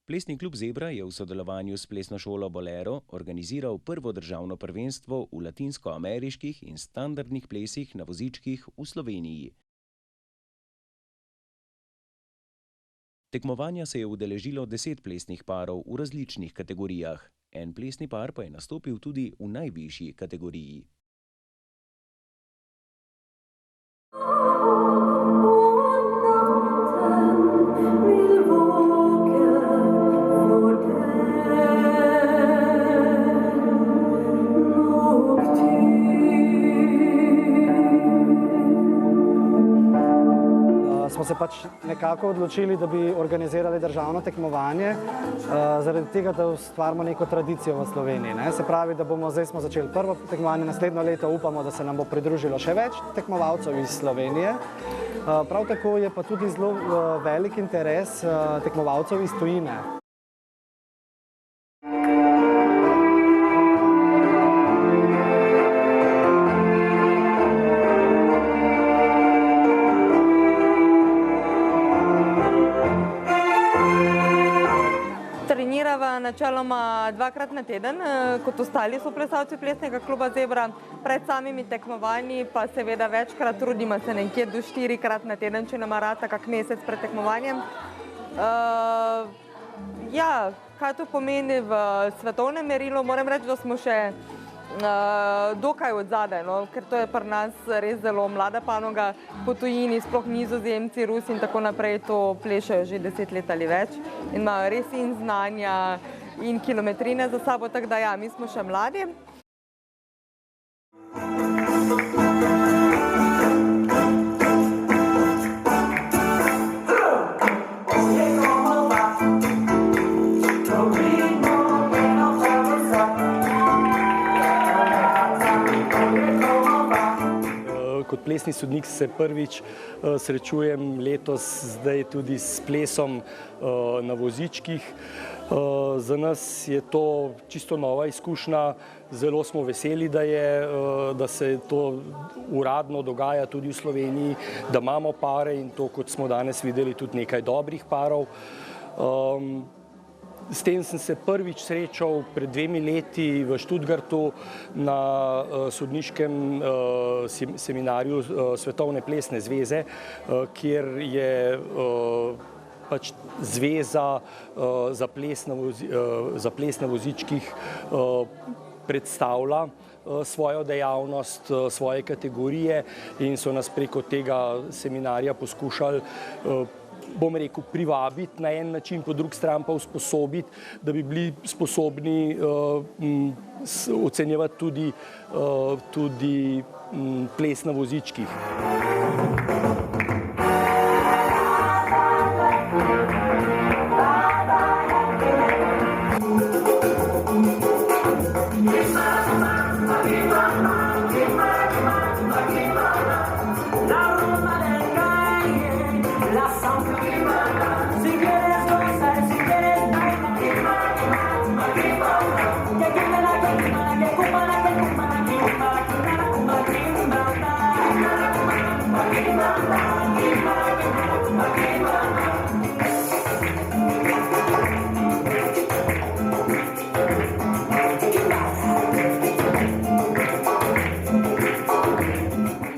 Plesni klub Zebra je v sodelovanju s plesno šolo Bolero organiziral prvo državno prvenstvo v latinskoameriških in standardnih plesih na vozičkih v Sloveniji. Tekmovanja se je udeležilo 10 plesnih parov v različnih kategorijah. En plesni par pa je nastopil tudi v najvišji kategoriji. Smo se pač nekako odločili, da bi organizirali državno tekmovanje, zaradi tega, da ustvarimo neko tradicijo v Sloveniji. Se pravi, da zdaj smo začeli prvo tekmovanje, naslednjo leto upamo, da se nam bo pridružilo še več tekmovalcev iz Slovenije. Prav tako je pa tudi zelo velik interes tekmovalcev iz tujine. Trenirava načeloma 2-krat na teden, kot ostali soplesalci plesnega kluba Zebra. Pred samimi tekmovanji pa seveda večkrat trudimo se nekje do 4-krat na teden, če nama rata kak mesec pred tekmovanjem. Kaj to pomeni v svetovnem merilu? Moram reči, da smo še dokaj odzadaj, ker to je pri nas res zelo mlada panoga. Po tujini, sploh Nizozemci, Rusi in tako naprej, to plešajo že 10 let ali več in imajo res in znanja in kilometrine za sabo, tako da ja, mi smo še mladi. Kot plesni sodnik se prvič srečujem letos zdaj tudi s plesom na vozičkih. Za nas je to čisto nova izkušnja, zelo smo veseli, da se to uradno dogaja tudi v Sloveniji, da imamo pare in to, kot smo danes videli, tudi nekaj dobrih parov. S tem sem se prvič srečal pred 2 leti v Stuttgartu na sodniškem seminarju Svetovne plesne zveze, kjer je pač zveza za ples na vozičkih predstavila svojo dejavnost, svoje kategorije in so nas preko tega seminarja poskušali, bom rekel, privabiti na en način, po drugi strani pa usposobiti, da bi bili sposobni ocenjevati tudi ples na vozičkih.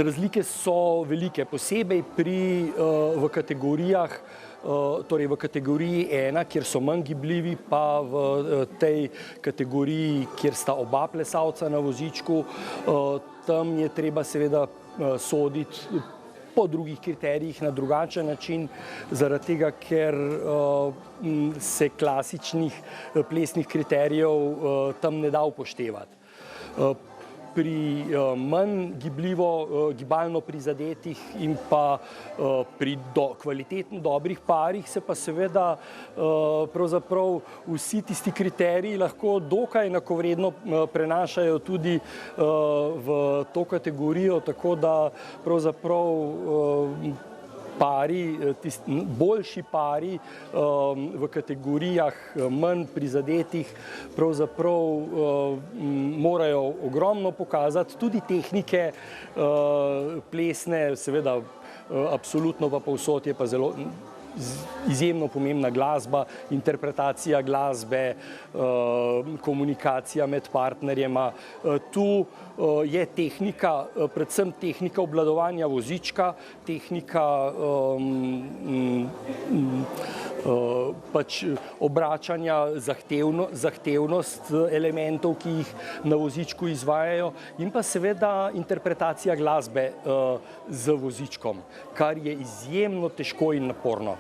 Razlike so velike, posebej v kategorijah, torej v kategoriji 1, kjer so manj gibljivi, pa v tej kategoriji, kjer sta oba plesalca na vozičku. Tam je treba seveda soditi po drugih kriterijih na drugačen način, zaradi tega, ker se klasičnih plesnih kriterijev tam ne da upoštevati. Pri manj gibalno prizadetih in pa pri kvalitetno dobrih parih se pa seveda pravzaprav vsi tisti kriteriji lahko dokaj enakovredno prenašajo tudi v to kategorijo, tako da pravzaprav boljši pari v kategorijah manj prizadetih pravzaprav morajo ogromno pokazati, tudi tehnike plesne, seveda absolutno pa povsod je pa zelo izjemno pomembna glasba, interpretacija glasbe, komunikacija med partnerjema. Tu je tehnika, predvsem tehnika obvladovanja vozička, tehnika pač obračanja, zahtevnost elementov, ki jih na vozičku izvajajo, in pa seveda interpretacija glasbe z vozičkom, kar je izjemno težko in naporno.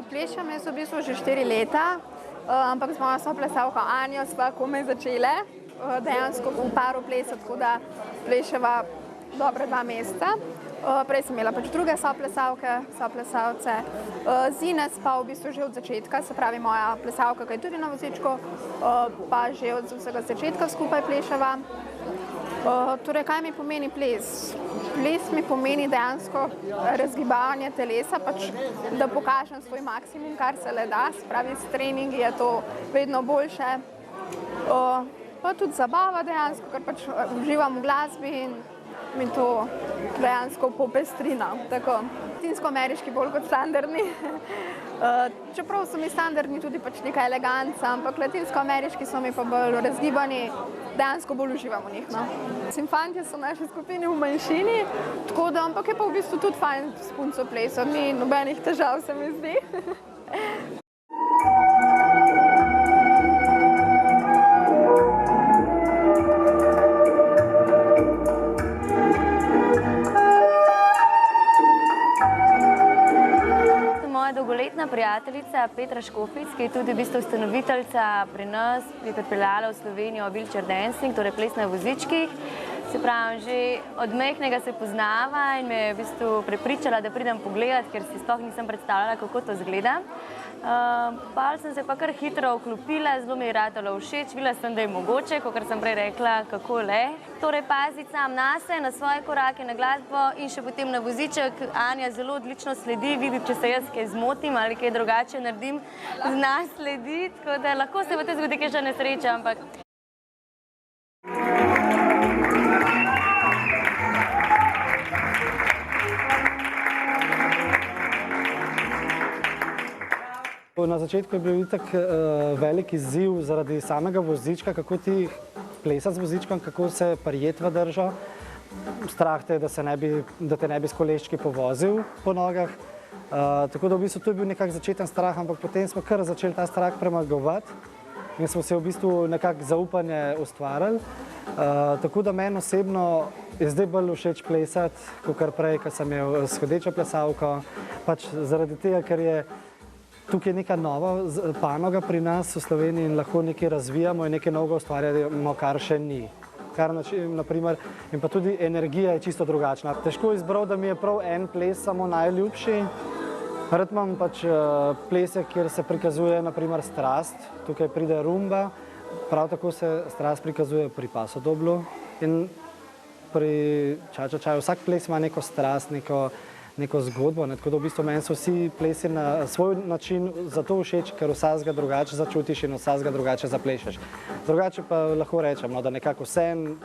Plešem jaz v bistvu že 4 leta, ampak z mojo soplesalko Anjo sva komaj začele, dejansko v paru plesati, tako da pleševa dobre 2 meseca. Prej sem imela pač druge soplesalce. Z Ines pa v bistvu že od začetka, se pravi moja plesalka, ki je tudi na vozičku, pa že od vsega začetka skupaj pleševa. Torej, kaj mi pomeni ples? Ples mi pomeni dejansko razgibavanje telesa, pač da pokažem svoj maksimum, kar se le da, se pravi s treningi je to vedno boljše. Pa tudi zabava dejansko, ker pač uživam v glasbi in mi to dejansko popestrina. Tako, latinsko-ameriški bolj kot standardni. Čeprav so mi standardni tudi pač neka eleganca, ampak latinsko-ameriški so mi pa bolj razgibani, dejansko bolj uživam v njih. No. Fantje so v naši skupini v manjšini, tako da, ampak je pa v bistvu tudi fajn s punco plesati, ni nobenih težav, se mi zdi. Dolgoletna prijateljica Petra Škofic, ki je tudi v bistvu ustanoviteljica pri nas, ki je pripeljala v Slovenijo wheelchair dancing, torej ples na vozičkih. Se pravi, že od majhnega se poznava in me je v bistvu prepričala, da pridem pogledat, ker si sploh nisem predstavljala, kako to izgleda. Pa sem se pa kar hitro vklopila, zelo mi je ratalo všeč, videla sem, da je mogoče, kakor sem prej rekla, kako le. Torej paziti sam nase, na svoje korake, na glasbo in še potem na voziček. Anja zelo odlično sledi, vidi, če se jaz kaj zmotim ali kaj drugače naredim, zna slediti, tako da lahko se v te zgodi kakšna nesreča, ampak... Na začetku je bil itak velik izziv zaradi samega vozička, kako ti plesati z vozičkom, kako se prijeti v držo. Strah te je, da te ne bi s koleščki povozil po nogah. Tako da v bistvu to je bil nekak začeten strah, ampak potem smo kar začeli ta strah premagovati in smo se v bistvu nekak zaupanje ustvarili. Tako da meni osebno je zdaj bolj všeč plesati, kakor prej, ko sem imel s hodečo plesalko. Pač zaradi tega, ker je tukaj neka nova panoga pri nas v Sloveniji in lahko nekaj razvijamo in nekaj novega ustvarjamo, kar še ni. In pa tudi energija je čisto drugačna. Težko izbral, da mi je prav en ples samo najljubši. Rad imam pač plese, kjer se prikazuje naprimer strast. Tukaj pride rumba, prav tako se strast prikazuje pri pasodoblu in pri ča-ča-čaju. Vsak ples ima neko strast, neko zgodbo, tako da v bistvu meni so vsi plesi na svoj način zato všeč, ker vsakega drugače začutiš in vsakega drugače zaplešeš. Drugače pa lahko rečem, da nekako vseeno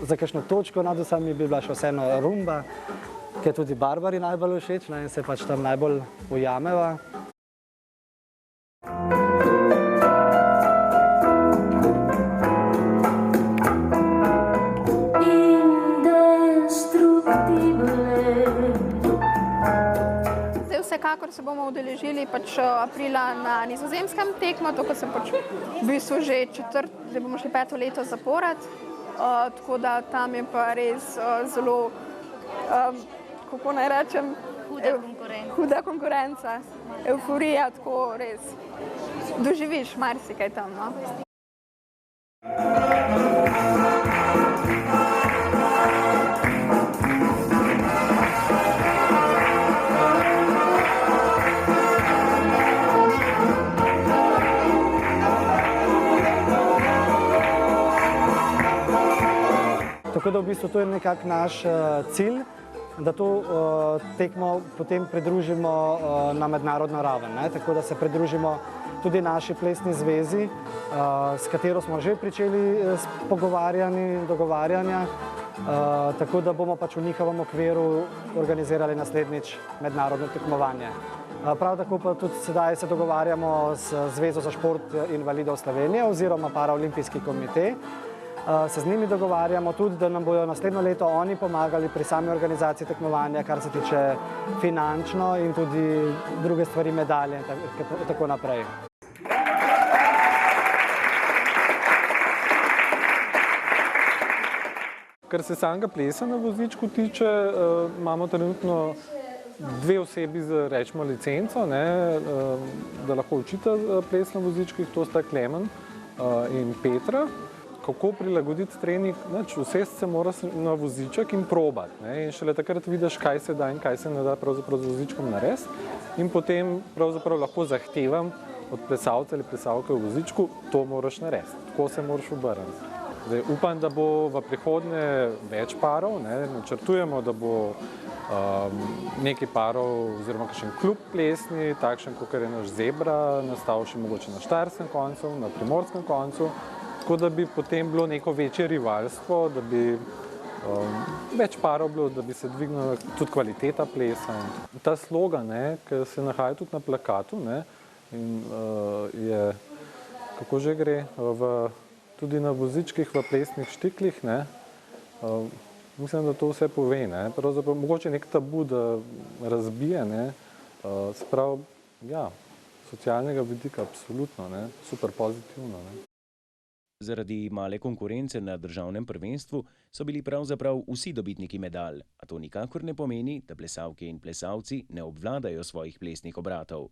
za kakšno točko nad vsem mi bi bila še vseeno rumba, ki je tudi Barbari najbolj všeč in se pač tam najbolj ujameva. Vsekakor se bomo udeležili pač aprila na nizozemskem tekmo, to, ko sem pač v bistvu že zdaj bomo šli 5. leto zapored, tako da tam je pa res zelo, kako naj rečem, huda konkurenca, evforija, tako res doživiš marsikaj tam, no. Tako da v bistvu to je nekako naš cilj, da to tekmo potem pridružimo na mednarodno raven, ne? Tako da se pridružimo tudi naši plesni zvezi, s katero smo že pričeli s pogovarjanji, dogovarjanja, tako da bomo pač v njihovem okviru organizirali naslednjič mednarodno tekmovanje. Prav tako pa tudi sedaj se dogovarjamo z Zvezo za šport invalidov Slovenije oziroma Paraolimpijski komite. Se z njimi dogovarjamo tudi, da nam bodo naslednjo leto oni pomagali pri sami organizaciji tekmovanja, kar se tiče finančno in tudi druge stvari, medalje in tako naprej. Kar se samega plesa na vozičku tiče, imamo trenutno 2 osebi z, rečemo, licenco, ne, da lahko učita ples na vozičkih, to sta Klemen in Petra. Kako prilagoditi trening? Usesti se mora na voziček in probati, ne, in šele takrat vidiš, kaj se da in kaj se ne da pravzaprav z vozičkom narediti. In potem pravzaprav lahko zahtevam od plesalca ali plesalke v vozičku, to moraš narediti, tako se moraš obrniti. Zdaj, upam, da bo v prihodnje več parov, ne, načrtujemo, da bo nekaj parov oziroma kakšen klub plesni, takšen, kot je naš Zebra, nastal še mogoče na štajerskem koncu, na primorskem koncu, tako da bi potem bilo neko večje rivalstvo, da bi več parov bilo, da bi se dvignila tudi kvaliteta plesa. Ta slogan, ki se nahaja tudi na plakatu, ne, in je, kako že gre, tudi na vozičkih v plesnih štiklih, ne, mislim, da to vse pove, ne, pravzaprav mogoče nek tabu, da razbije, ne, se pravi, ja, socialnega vidika absolutno, ne, super pozitivno, ne. Zaradi male konkurence na državnem prvenstvu so bili pravzaprav vsi dobitniki medalj, a to nikakor ne pomeni, da plesalke in plesalci ne obvladajo svojih plesnih obratov.